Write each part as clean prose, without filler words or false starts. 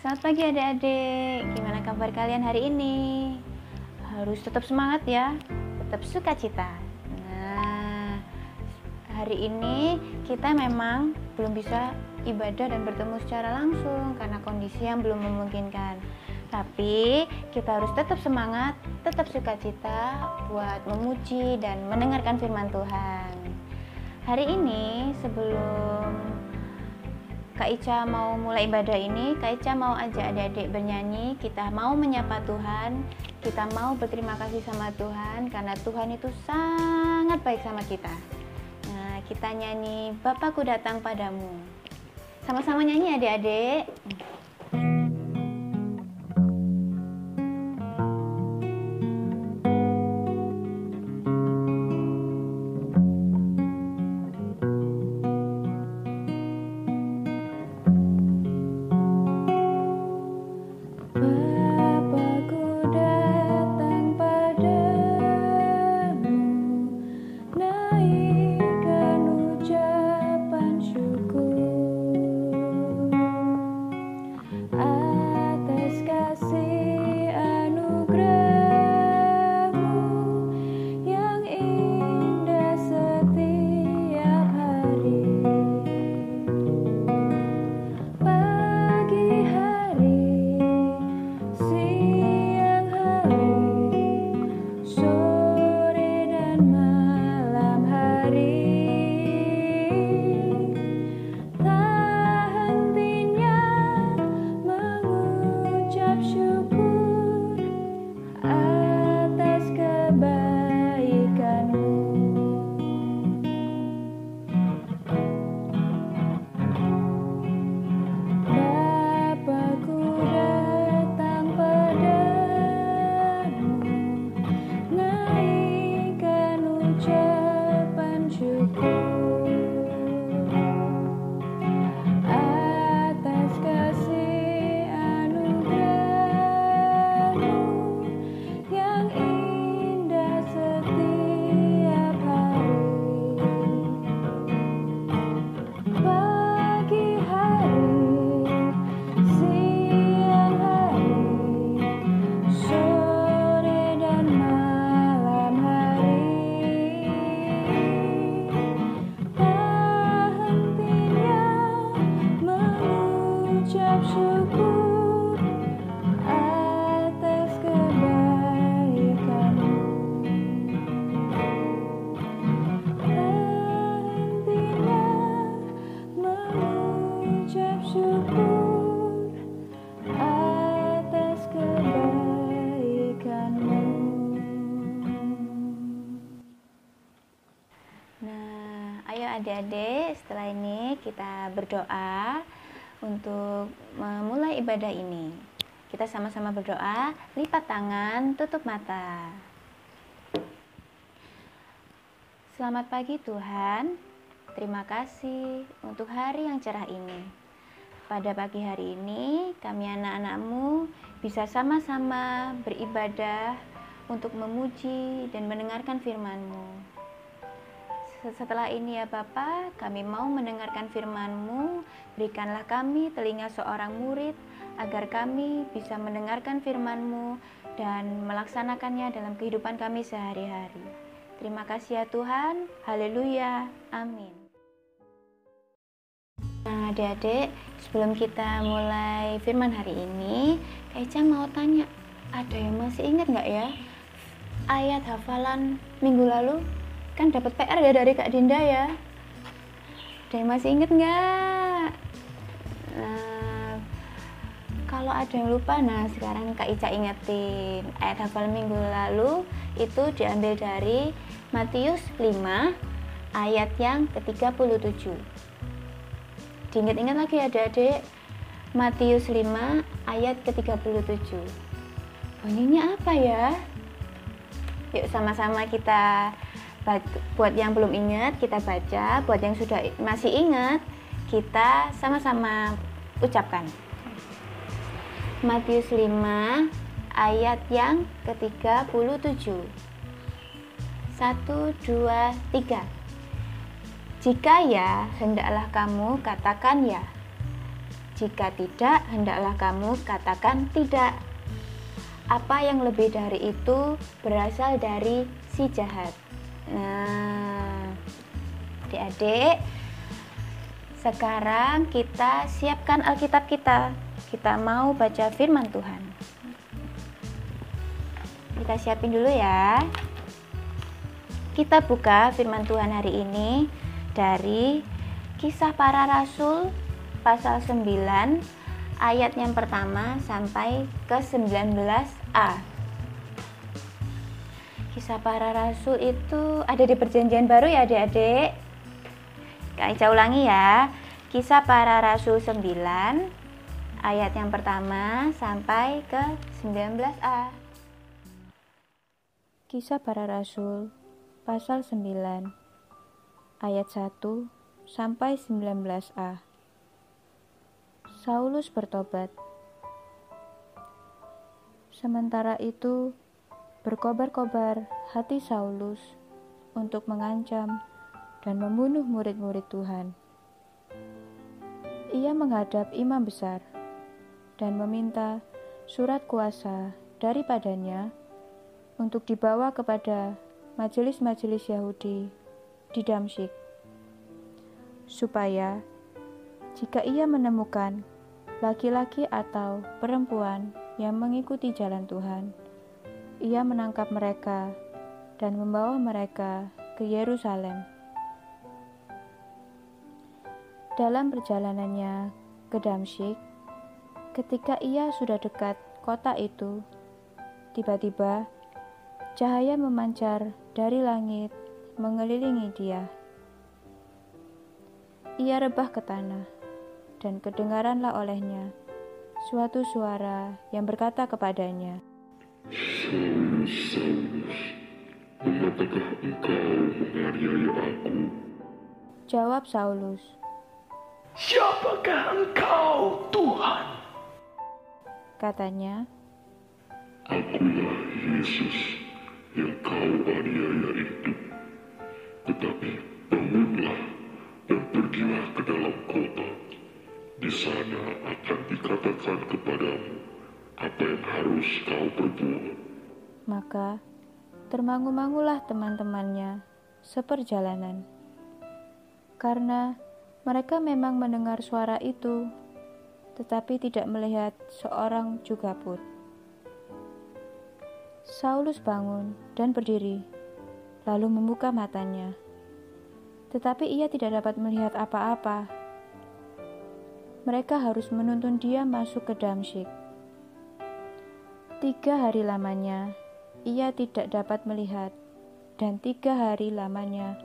Selamat pagi adik-adik, gimana kabar kalian hari ini? Harus tetap semangat ya, tetap sukacita. Nah, hari ini kita memang belum bisa ibadah dan bertemu secara langsung karena kondisi yang belum memungkinkan. Tapi kita harus tetap semangat, tetap sukacita buat memuji dan mendengarkan firman Tuhan. Hari ini sebelum Kak Ica mau mulai ibadah ini, Kak Ica mau ajak adik-adik bernyanyi. Kita mau menyapa Tuhan, kita mau berterima kasih sama Tuhan karena Tuhan itu sangat baik sama kita. Nah, kita nyanyi Bapakku datang padamu. Sama-sama nyanyi adik-adik. Adik-adik, setelah ini kita berdoa untuk memulai ibadah ini. Kita sama-sama berdoa, lipat tangan, tutup mata. Selamat pagi Tuhan, terima kasih untuk hari yang cerah ini. Pada pagi hari ini, kami anak-anak-Mu bisa sama-sama beribadah untuk memuji dan mendengarkan firman-Mu. Setelah ini ya Bapa, kami mau mendengarkan firman-Mu. Berikanlah kami telinga seorang murid, agar kami bisa mendengarkan firman-Mu dan melaksanakannya dalam kehidupan kami sehari-hari. Terima kasih ya Tuhan, haleluya, amin. Nah adik-adik, sebelum kita mulai firman hari ini, Kak Ica mau tanya, ada yang masih ingat nggak ya ayat hafalan minggu lalu? Kan dapat PR ya dari Kak Dinda ya. Ada yang masih inget nggak? Nah, kalau ada yang lupa, nah sekarang Kak Ica ingetin. Ayat hafal minggu lalu itu diambil dari Matius 5 ayat yang ke-37. Diingat-ingat lagi ya adik-adik. Matius 5 ayat ke-37. Bunyinya apa ya? Yuk sama-sama kita buat yang belum ingat kita baca, buat yang sudah masih ingat kita sama-sama ucapkan. Matius 5 ayat yang ke-37. 1, 2, 3. Jika ya, hendaklah kamu katakan ya. Jika tidak, hendaklah kamu katakan tidak. Apa yang lebih dari itu berasal dari si jahat. Nah, adik-adik, sekarang kita siapkan Alkitab kita. Kita mau baca firman Tuhan. Kita siapin dulu ya. Kita buka firman Tuhan hari ini dari Kisah Para Rasul pasal 9 ayat yang pertama sampai ke 19a. Kisah Para Rasul itu ada di Perjanjian Baru ya adik-adik. Kita ulangi ya. Kisah Para Rasul 9 ayat yang pertama sampai ke 19a. Kisah Para Rasul pasal 9 ayat 1 sampai 19a. Saulus bertobat. Sementara itu, berkobar-kobar hati Saulus untuk mengancam dan membunuh murid-murid Tuhan. Ia menghadap imam besar dan meminta surat kuasa daripadanya untuk dibawa kepada majelis-majelis Yahudi di Damsyik, supaya jika ia menemukan laki-laki atau perempuan yang mengikuti jalan Tuhan, ia menangkap mereka dan membawa mereka ke Yerusalem. Dalam perjalanannya ke Damsyik, ketika ia sudah dekat kota itu, tiba-tiba cahaya memancar dari langit mengelilingi dia. Ia rebah ke tanah, dan kedengaranlah olehnya suatu suara yang berkata kepadanya, Saulus, Saulus, mengapakah engkau menganiaya aku? Jawab Saulus, Siapakah engkau, Tuhan? katanya, Akulah Yesus yang kau aniaya itu. Tetapi bangunlah dan pergilah ke dalam kota. Di sana akan dikatakan kepadamu apa yang harus kau perbuat. Maka termangu-mangulah teman-temannya seperjalanan, karena mereka memang mendengar suara itu, tetapi tidak melihat seorang juga pun. Saulus bangun dan berdiri, lalu membuka matanya, tetapi ia tidak dapat melihat apa-apa. Mereka harus menuntun dia masuk ke Damsyik. 3 hari lamanya ia tidak dapat melihat, dan 3 hari lamanya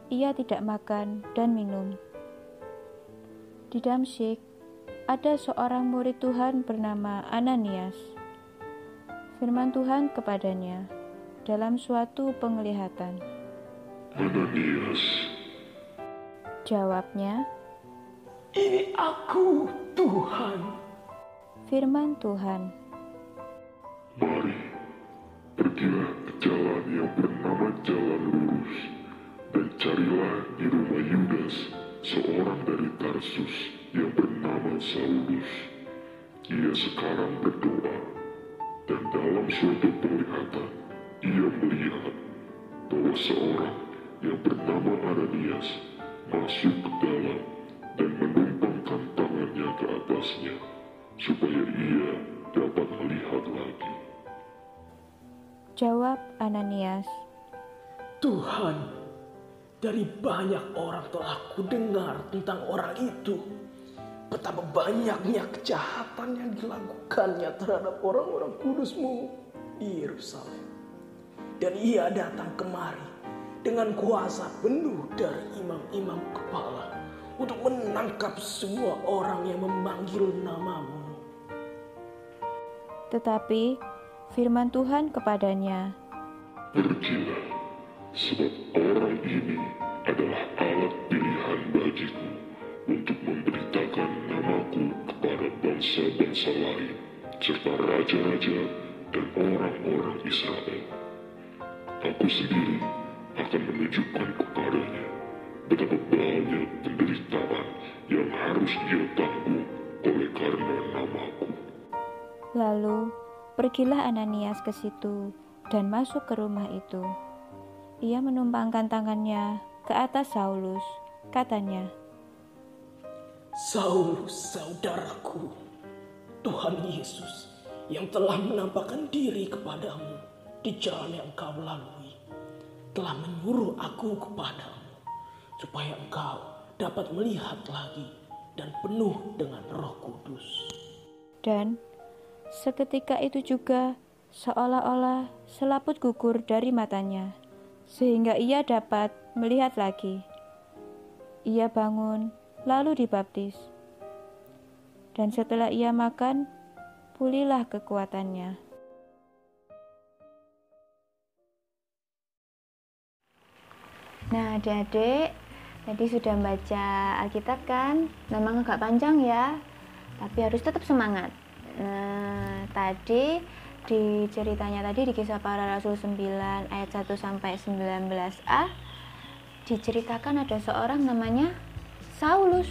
ia tidak makan dan minum. Di Damsyik ada seorang murid Tuhan bernama Ananias. Firman Tuhan kepadanya dalam suatu penglihatan. Ananias, Jawabnya, Ini aku, Tuhan. firman Tuhan, mari, pergilah ke jalan yang bernama Jalan Lurus, dan carilah di rumah Yudas, seorang dari Tarsus yang bernama Saulus. Ia sekarang berdoa, dan dalam suatu penglihatan, ia melihat bahwa seorang yang bernama Ananias masuk ke dalam dan menumpangkan tangannya ke atasnya, supaya ia dapat melihat lagi. jawab Ananias, Tuhan, dari banyak orang telah kudengar tentang orang itu. Betapa banyaknya kejahatan yang dilakukannya terhadap orang-orang kudus-Mu di Yerusalem. Dan ia datang kemari dengan kuasa penuh dari imam-imam kepala untuk menangkap semua orang yang memanggil nama-Mu. tetapi firman Tuhan kepadanya, Pergilah, sebab orang ini adalah alat pilihan bagiku untuk memberitakan namaku kepada bangsa-bangsa lain, serta raja-raja dan orang-orang Israel. Aku sendiri akan menunjukkan kepadanya betapa banyak penderitaan yang harus ia tanggung oleh karena namaku. Lalu pergilah Ananias ke situ dan masuk ke rumah itu. Ia menumpangkan tangannya ke atas Saulus, katanya, Saulus, saudaraku, Tuhan Yesus yang telah menampakkan diri kepadamu di jalan yang engkau lalui, telah menyuruh aku kepadamu, supaya engkau dapat melihat lagi dan penuh dengan Roh Kudus. Dan seketika itu juga seolah-olah selaput gugur dari matanya, sehingga ia dapat melihat lagi. Ia bangun lalu dibaptis. Dan setelah ia makan, pulihlah kekuatannya. Nah, adik-adik, tadi sudah membaca Alkitab kan? Memang agak panjang ya, tapi harus tetap semangat. Nah, tadi di ceritanya tadi di Kisah Para Rasul 9 ayat 1 sampai 19a diceritakan ada seorang namanya Saulus.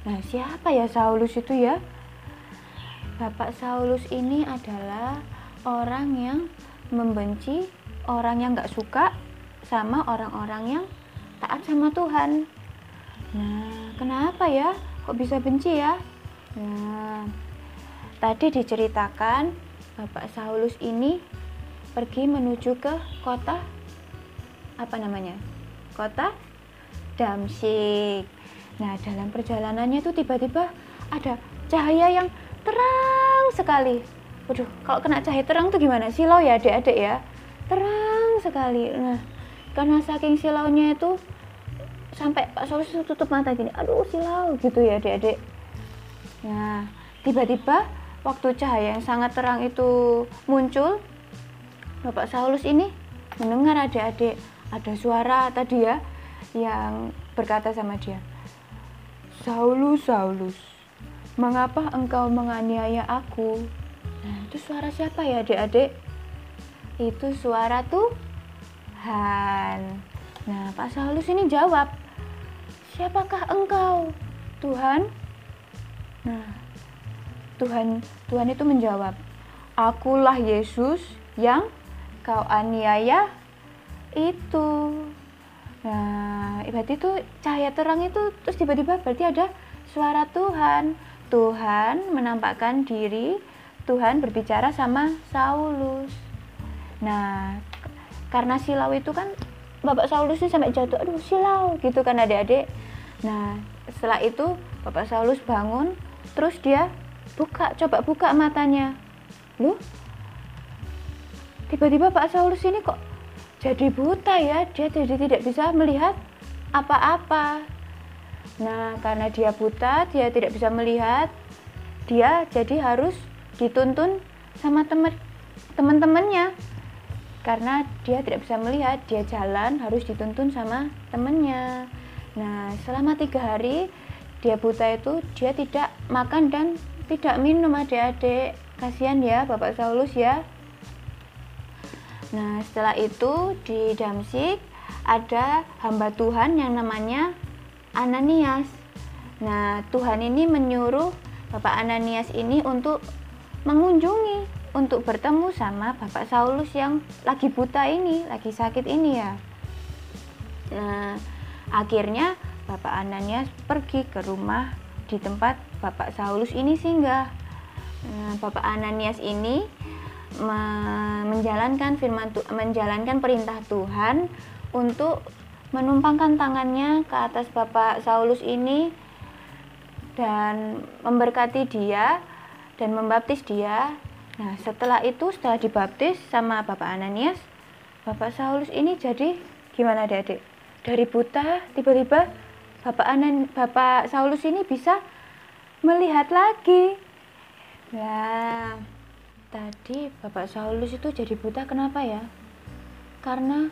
Nah, siapa ya Saulus itu ya? Bapak Saulus ini adalah orang yang membenci, orang yang gak suka sama orang-orang yang taat sama Tuhan. Nah, kenapa ya? Kok bisa benci ya? Nah, tadi diceritakan Bapak Saulus ini pergi menuju ke kota apa namanya? Kota Damsyik. Nah, dalam perjalanannya itu tiba-tiba ada cahaya yang terang sekali. Waduh, kalau kena cahaya terang tuh gimana? Silau ya adik-adik ya. Terang sekali. Nah, karena saking silaunya itu sampai Pak Saulus tutup mata gini. Aduh, silau gitu ya adik-adik. Nah, tiba-tiba waktu cahaya yang sangat terang itu muncul, Bapak Saulus ini mendengar adik-adik ada suara tadi ya yang berkata sama dia, Saulus, Saulus, mengapa engkau menganiaya aku? Nah, itu suara siapa ya adik-adik? Itu suara Tuhan. Nah, Pak Saulus ini jawab, siapakah engkau, Tuhan? Nah, Tuhan itu menjawab, akulah Yesus yang kau aniaya itu. Nah, berarti itu cahaya terang itu terus tiba-tiba berarti ada suara Tuhan. Tuhan menampakkan diri, Tuhan berbicara sama Saulus. Nah, karena silau itu kan Bapak Saulus ini sampai jatuh, aduh silau gitu kan adik-adik. Nah, setelah itu Bapak Saulus bangun, terus dia coba buka matanya. Loh, tiba-tiba Pak Saulus ini kok jadi buta ya, dia jadi tidak bisa melihat apa-apa. Nah, karena dia buta, dia tidak bisa melihat, dia jadi harus dituntun sama teman-temannya. Karena dia tidak bisa melihat, dia jalan harus dituntun sama temannya. Nah, selama 3 hari dia buta itu, dia tidak makan dan tidak minum adik-adik. Kasihan ya Bapak Saulus ya. Nah, setelah itu di Damsyik ada hamba Tuhan yang namanya Ananias. Nah, Tuhan ini menyuruh Bapak Ananias ini untuk mengunjungi, untuk bertemu sama Bapak Saulus yang lagi buta ini, lagi sakit ini ya. Nah, akhirnya Bapak Ananias pergi ke rumah di tempat Bapak Saulus ini singgah. Nah, Bapak Ananias ini menjalankan perintah Tuhan untuk menumpangkan tangannya ke atas Bapak Saulus ini dan memberkati dia dan membaptis dia. Nah, setelah dibaptis sama Bapak Ananias, Bapak Saulus ini jadi gimana adik-adik? Dari buta tiba-tiba Bapak Saulus ini bisa melihat lagi. Nah, tadi Bapak Saulus itu jadi buta kenapa ya? Karena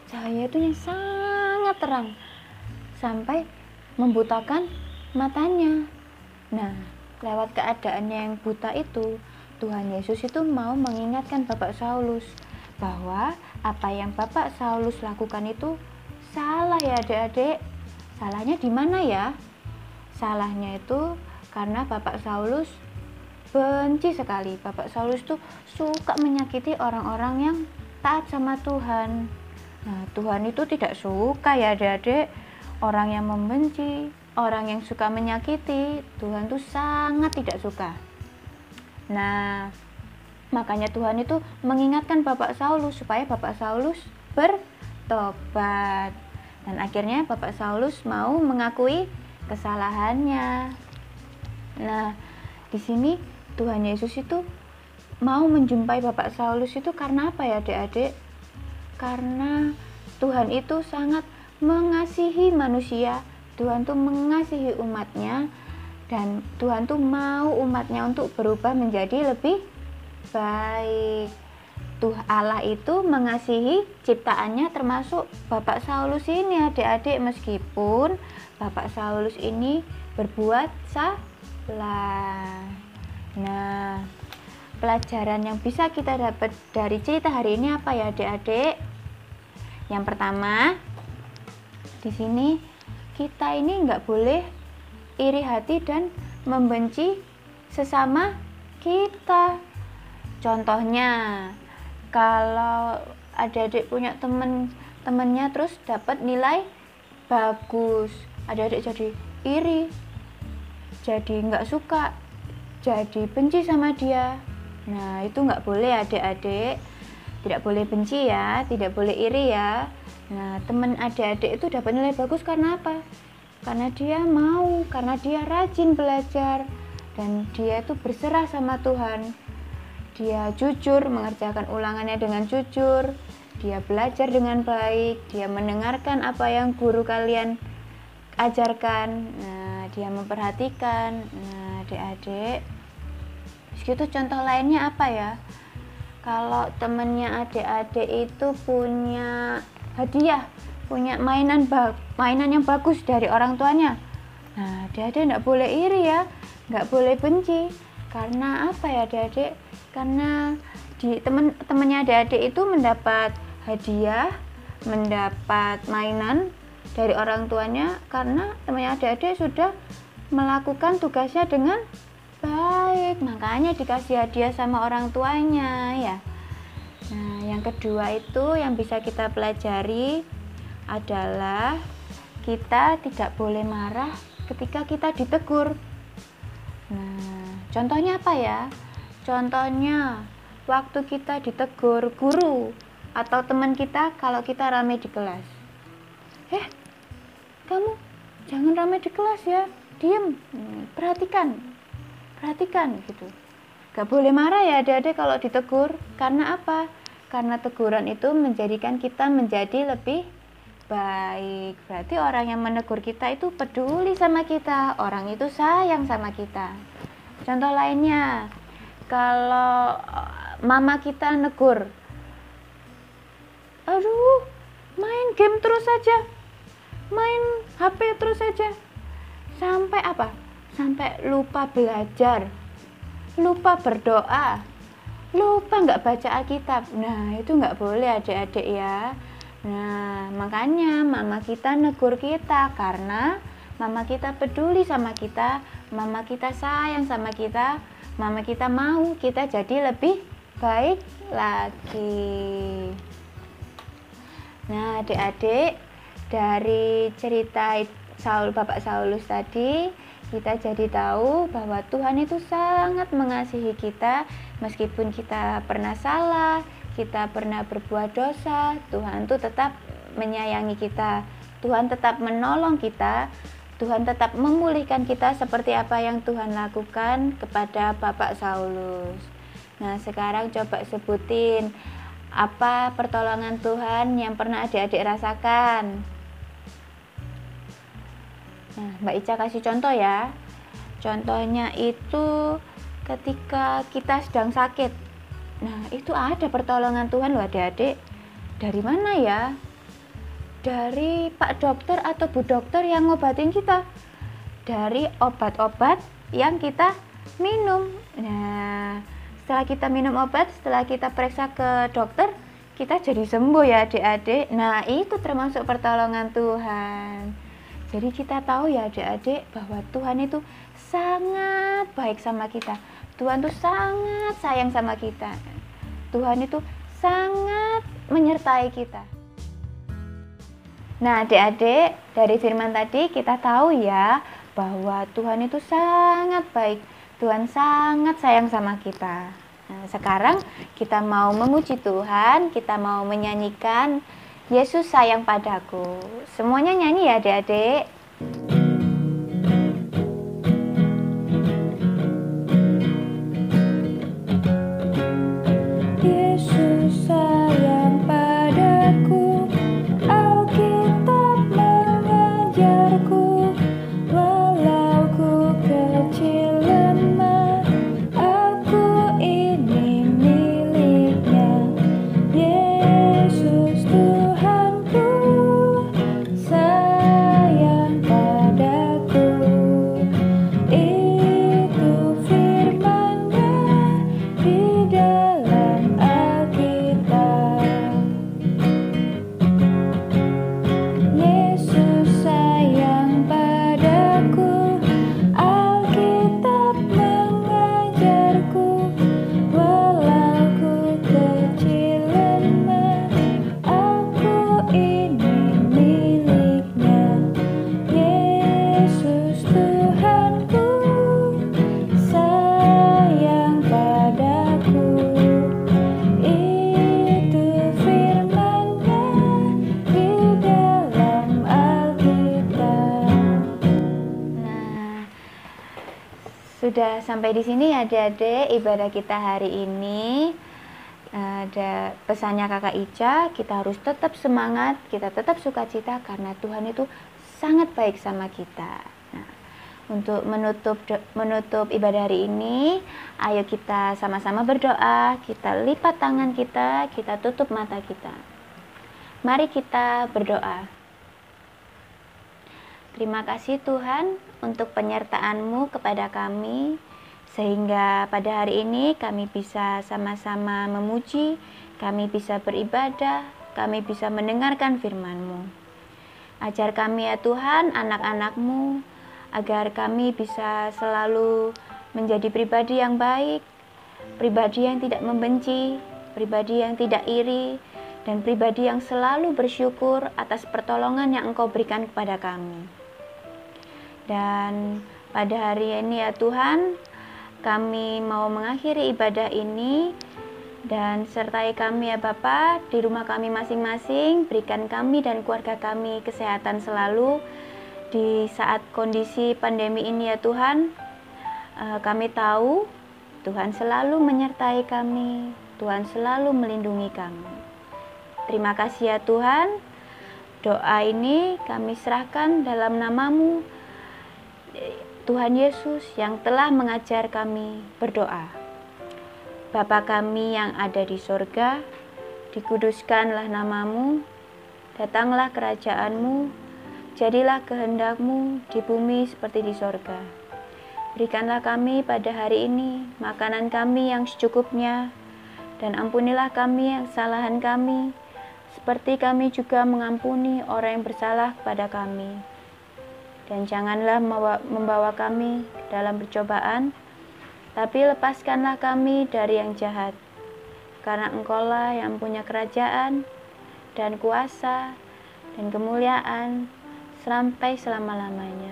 cahaya itu yang sangat terang sampai membutakan matanya. Nah, lewat keadaannya yang buta itu, Tuhan Yesus itu mau mengingatkan Bapak Saulus bahwa apa yang Bapak Saulus lakukan itu salah ya adik-adik. Salahnya di mana ya? Salahnya itu Karena Bapak Saulus benci sekali. Bapak Saulus tuh suka menyakiti orang-orang yang taat sama Tuhan. Nah, Tuhan itu tidak suka ya adik-adik, orang yang membenci, orang yang suka menyakiti, Tuhan tuh sangat tidak suka. Nah, makanya Tuhan itu mengingatkan Bapak Saulus supaya Bapak Saulus bertobat. Dan akhirnya Bapak Saulus mau mengakui kesalahannya. Nah, di sini Tuhan Yesus itu mau menjumpai Bapak Saulus itu karena apa ya adik-adik? Karena Tuhan itu sangat mengasihi manusia, Tuhan tuh mengasihi umatnya, dan Tuhan tuh mau umatnya untuk berubah menjadi lebih baik. Allah itu mengasihi ciptaannya termasuk Bapak Saulus ini adik-adik, meskipun Bapak Saulus ini berbuat salah. Nah, pelajaran yang bisa kita dapat dari cerita hari ini apa ya adik-adik? Yang pertama, di sini kita ini nggak boleh iri hati dan membenci sesama kita. Contohnya, kalau adik-adik punya temennya terus dapat nilai bagus, adik-adik jadi iri, jadi nggak suka, jadi benci sama dia. Nah, itu nggak boleh adik-adik. Tidak boleh benci ya, tidak boleh iri ya. Nah, teman adik-adik itu dapat nilai bagus karena apa? Karena dia mau, karena dia rajin belajar, dan dia itu berserah sama Tuhan. Dia jujur, mengerjakan ulangannya dengan jujur, dia belajar dengan baik, dia mendengarkan apa yang guru kalian ajarkan. Nah, dia memperhatikan. Nah, adik-adik, segitu. Contoh lainnya apa ya? Kalau temennya adik-adik itu punya hadiah, punya mainan yang bagus dari orang tuanya, nah adik-adik nggak boleh iri ya, nggak boleh benci. Karena apa ya adik-adik? Karena temennya adik-adik itu mendapat hadiah, mendapat mainan dari orang tuanya karena temennya adik-adik sudah melakukan tugasnya dengan baik, makanya dikasih hadiah sama orang tuanya ya. Nah, yang kedua itu yang bisa kita pelajari adalah kita tidak boleh marah ketika kita ditegur. Nah, contohnya apa ya? Contohnya waktu kita ditegur guru atau teman kita kalau kita rame di kelas. Kamu jangan rame di kelas ya, diem, perhatikan gitu. Gak boleh marah ya adik-adik kalau ditegur. Karena apa? Karena teguran itu menjadikan kita menjadi lebih baik. Berarti orang yang menegur kita itu peduli sama kita, orang itu sayang sama kita. Contoh lainnya, kalau mama kita negur, aduh main game terus saja, main HP terus saja, sampai apa? Sampai lupa belajar, lupa berdoa, lupa nggak baca Alkitab. Nah, itu nggak boleh adik-adik ya. Nah, makanya mama kita negur kita karena mama kita peduli sama kita, mama kita sayang sama kita, mama kita mau kita jadi lebih baik lagi. Nah, adik-adik, dari cerita Bapak Saulus tadi, kita jadi tahu bahwa Tuhan itu sangat mengasihi kita. Meskipun kita pernah salah, kita pernah berbuat dosa, Tuhan itu tetap menyayangi kita. Tuhan tetap menolong kita. Tuhan tetap memulihkan kita seperti apa yang Tuhan lakukan kepada Bapak Saulus. Nah, sekarang coba sebutin apa pertolongan Tuhan yang pernah adik-adik rasakan. Nah, Mbak Ica kasih contoh ya. Contohnya itu ketika kita sedang sakit. Nah, itu ada pertolongan Tuhan loh adik-adik. Dari mana ya? Dari Pak Dokter atau Bu Dokter yang ngobatin kita. Dari obat-obat yang kita minum. Nah, setelah kita minum obat, setelah kita periksa ke dokter, kita jadi sembuh ya adik-adik. Nah, itu termasuk pertolongan Tuhan. Jadi kita tahu ya adik-adik bahwa Tuhan itu sangat baik sama kita. Tuhan tuh sangat sayang sama kita. Tuhan itu sangat menyertai kita. Nah, adik-adik, dari firman tadi kita tahu ya bahwa Tuhan itu sangat baik. Tuhan sangat sayang sama kita. Nah, sekarang kita mau memuji Tuhan, kita mau menyanyikan Yesus sayang padaku. Semuanya nyanyi ya adik-adik. Yesus sayang padaku, Alkitab mengajarku, walau ku kecil lemah, aku ini miliknya. Yesus Tuhanku sayang padaku, itu firman-Nya di dalam Alkitab. Yesus sayang padaku, Alkitab mengajarku, walau ku kecil lemah, aku ini miliknya. Yesus Tuhanku sayang padaku, itu firman-Nya di dalam Alkitab. Nah, sudah sampai di sini ya adik-adik ibadah kita hari ini. Ada pesannya Kakak Ica, kita harus tetap semangat, kita tetap sukacita karena Tuhan itu sangat baik sama kita. Nah, untuk menutup ibadah hari ini, ayo kita sama-sama berdoa, kita lipat tangan kita tutup mata kita. Mari kita berdoa. Terima kasih Tuhan untuk penyertaan-Mu kepada kami, sehingga pada hari ini kami bisa sama-sama memuji, kami bisa beribadah, kami bisa mendengarkan firman-Mu. Ajar kami ya Tuhan, anak-anak-Mu, agar kami bisa selalu menjadi pribadi yang baik, pribadi yang tidak membenci, pribadi yang tidak iri, dan pribadi yang selalu bersyukur atas pertolongan yang Engkau berikan kepada kami. Dan pada hari ini ya Tuhan, kami mau mengakhiri ibadah ini, dan sertai kami ya Bapa di rumah kami masing-masing. Berikan kami dan keluarga kami kesehatan selalu di saat kondisi pandemi ini ya Tuhan. Kami tahu Tuhan selalu menyertai kami, Tuhan selalu melindungi kami. Terima kasih ya Tuhan. Doa ini kami serahkan dalam nama-Mu, Tuhan Yesus yang telah mengajar kami berdoa. Bapa kami yang ada di sorga, dikuduskanlah nama-Mu, datanglah kerajaan-Mu, jadilah kehendak-Mu di bumi seperti di sorga. Berikanlah kami pada hari ini makanan kami yang secukupnya, dan ampunilah kami yang kesalahan kami, seperti kami juga mengampuni orang yang bersalah kepada kami. Dan janganlah membawa kami ke dalam percobaan, tapi lepaskanlah kami dari yang jahat. Karena Engkaulah yang punya kerajaan, dan kuasa, dan kemuliaan, sampai selama-lamanya.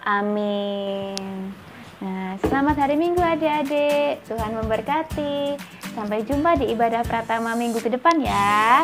Amin. Nah, selamat hari Minggu adik-adik. Tuhan memberkati. Sampai jumpa di ibadah Pratama minggu ke depan ya.